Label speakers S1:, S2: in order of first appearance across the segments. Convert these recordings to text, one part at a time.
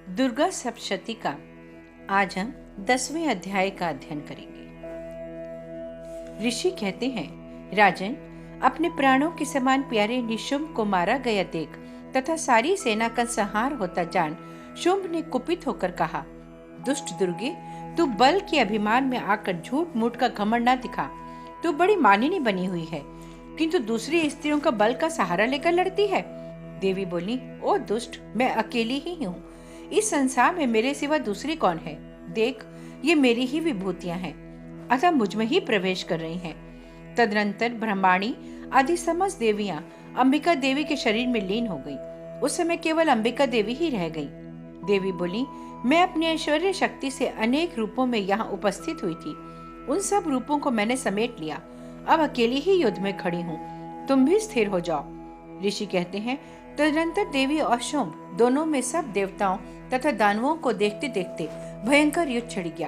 S1: दुर्गा सप्तशती का आज हम 10वें अध्याय का अध्ययन करेंगे। ऋषि कहते हैं, राजन, अपने प्राणों के समान प्यारे निशुंभ को मारा गया देख तथा सारी सेना का संहार होता जान शुंभ ने कुपित होकर कहा, दुष्ट दुर्गे, तू बल के अभिमान में आकर झूठ मूठ का घमंड न दिखा। तू बड़ी मानिनी बनी हुई है, किंतु दूसरी स्त्रियों का बल का सहारा लेकर लड़ती है। देवी बोली, ओ दुष्ट, मैं अकेली ही हूँ। इस संसार में मेरे सिवा दूसरी कौन है? देख, ये मेरी ही विभूतियां हैं, अतः मुझ में ही प्रवेश कर रही हैं। तदनंतर ब्रह्माणी आदि समस्त देवियां अंबिका देवी के शरीर में लीन हो गई। उस समय केवल अंबिका देवी ही रह गई। देवी बोली, मैं अपनी ऐश्वर्य शक्ति से अनेक रूपों में यहाँ उपस्थित हुई थी। उन सब रूपों को मैंने समेट लिया। अब अकेली ही युद्ध में खड़ी हूँ, तुम भी स्थिर हो जाओ। ऋषि कहते हैं, तदनंतर देवी और शुंभ दोनों में सब देवताओं तथा दानवों को देखते देखते भयंकर युद्ध छिड़ गया।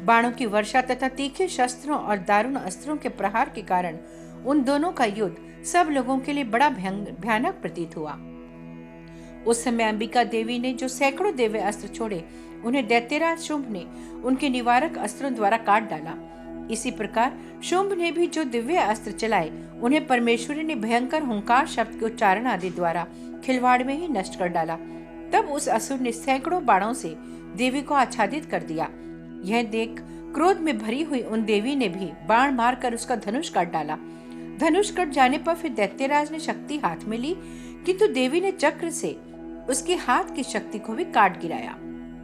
S1: बाणों की वर्षा तथा तीखे शस्त्रों और दारुण अस्त्रों के प्रहार के कारण उन दोनों का युद्ध सब लोगों के लिए बड़ा भयानक प्रतीत हुआ। उस समय अंबिका देवी ने जो सैकड़ों दिव्य अस्त्र छोड़े, उन्हें दैत्यराज शुंभ ने उनके निवारक अस्त्रों द्वारा काट डाला। इसी प्रकार शुंभ ने भी जो दिव्य अस्त्र चलाए, उन्हें परमेश्वरी ने भयंकर हुंकार शब्द के उच्चारण आदि द्वारा खिलवाड़ में ही नष्ट कर डाला। तब उस असुर ने सैकड़ों बाणों से देवी को आच्छादित कर दिया। यह देख क्रोध में भरी हुई उन देवी ने भी बाण मारकर उसका धनुष काट डाला। धनुष कट जाने पर फिर दैत्यराज ने शक्ति हाथ में ली, किंतु देवी ने चक्र से उसके हाथ की शक्ति को भी काट गिराया।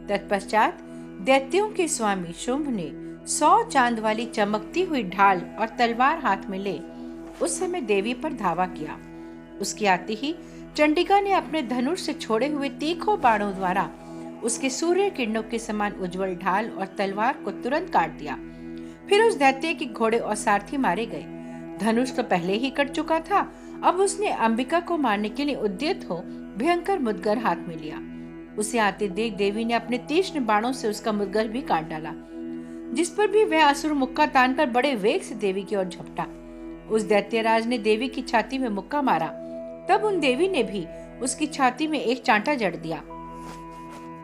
S1: तत्पश्चात दैत्यों के स्वामी शुंभ ने 100 चांद वाली चमकती हुई ढाल और तलवार हाथ में ले उस समय देवी पर धावा किया। उसके आते ही चंडिका ने अपने धनुष से छोड़े हुए तीखों बाणों द्वारा उसके सूर्य किरणों के समान उज्जवल ढाल और तलवार को तुरंत काट दिया। फिर उस दैत्य के घोड़े और सारथी मारे गए। धनुष तो पहले ही कट चुका था, अब उसने अंबिका को मारने के लिए उद्यत हो भयंकर मुद्गर हाथ में लिया। उसे आते देख देवी ने अपने तीक्ष्ण बाणों से उसका मुद्गर भी काट डाला, जिस पर भी वह असुर मुक्का तानकर बड़े वेग से देवी की ओर झपटा। उस दैत्यराज ने देवी की छाती में मुक्का मारा, तब उन देवी ने भी उसकी छाती में एक चांटा जड़ दिया।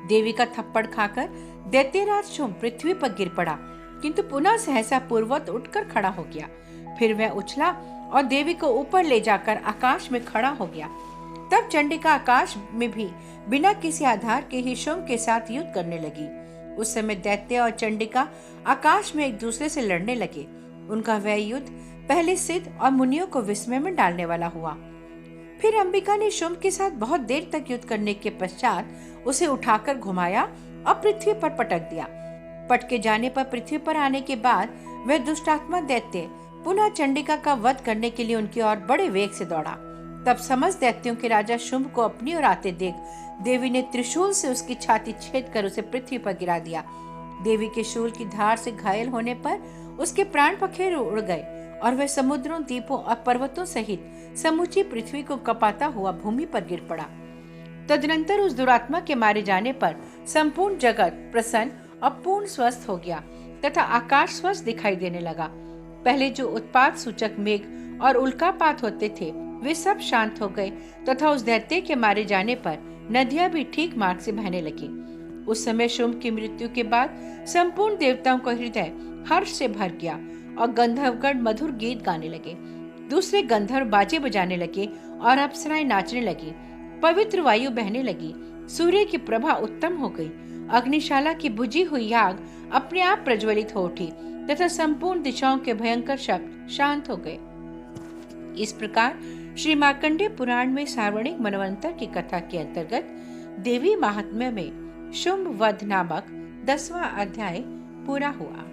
S1: देवी का थप्पड़ खाकर दैत्यराज शुंभ पृथ्वी पर गिर पड़ा, किंतु पुनः सहसा पूर्ववत उठकर खड़ा हो गया। फिर वह उछला और देवी को ऊपर ले जाकर आकाश में खड़ा हो गया। तब चंडिका आकाश में भी बिना किसी आधार के ही शुंभ के साथ युद्ध करने लगी। उस समय दैत्य और चंडिका आकाश में एक दूसरे से लड़ने लगे। उनका वह युद्ध पहले सिद्ध और मुनियों को विस्मय में डालने वाला हुआ। फिर अंबिका ने शुंभ के साथ बहुत देर तक युद्ध करने के पश्चात उसे उठाकर घुमाया और पृथ्वी पर पटक दिया। पटके जाने पर पृथ्वी पर आने के बाद वह दुष्टात्मा दैत्य पुनः चंडिका का वध करने के लिए उनकी ओर बड़े वेग से दौड़ा। तब समस्त दैत्यों के राजा शुंभ को अपनी ओर आते देख देवी ने त्रिशूल से उसकी छाती छेद कर उसे पृथ्वी पर गिरा दिया। देवी के शूल की धार से घायल होने पर उसके प्राण पखेरु उड़ गए और वह समुद्रों, द्वीपों और पर्वतों सहित समूची पृथ्वी को कपाता हुआ भूमि पर गिर पड़ा। तदनंतर उस दुरात्मा के मारे जाने पर संपूर्ण जगत प्रसन्न और पूर्ण स्वस्थ हो गया तथा आकाश स्वस्थ दिखाई देने लगा। पहले जो उत्पात सूचक मेघ और उल्कापात होते थे, वे सब शांत हो गए तथा उस दैत्य के मारे जाने पर नदियां भी ठीक मार्ग से बहने लगी। उस समय शुंभ की मृत्यु के बाद संपूर्ण देवताओं का हृदय हर्ष से भर गया और गंधर्वगण मधुर गीत गाने लगे। दूसरे गंधर्व बाजे बजाने लगे और अप्सराएं नाचने लगी। पवित्र वायु बहने लगी। सूर्य की प्रभा उत्तम हो गई। अग्निशाला की बुझी हुई आग अपने आप प्रज्वलित हो उठी तथा संपूर्ण दिशाओं के भयंकर शब्द शांत हो गए। इस प्रकार श्री मार्कंडेय पुराण में सार्वणिक मनवंतर की कथा के अंतर्गत देवी महात्म्य में शुंभ वध नामक 10वां अध्याय पूरा हुआ।